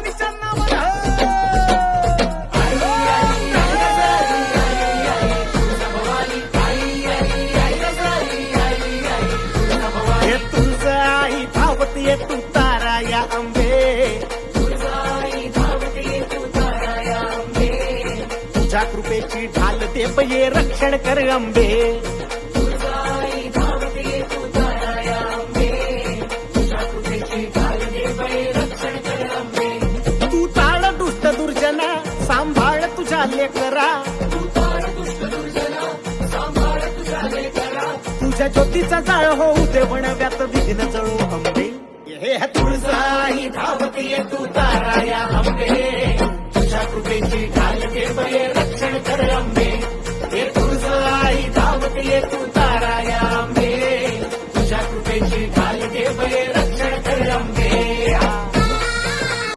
भवानीच्या नावानं हे तुझं आई धावत ये तू तारा या अंबे तुझ्या कृपेची ढाल दे ये रक्षण कर अंबे तू ताळ दुष्ट दुर्जना सांभाळ तुझ्या लेकरा तुझ्या ज्योतीचा जाळ होऊ दे वणव्यात विघ्न जळू अंबे हे तुळजाई धावत ये तू तारा या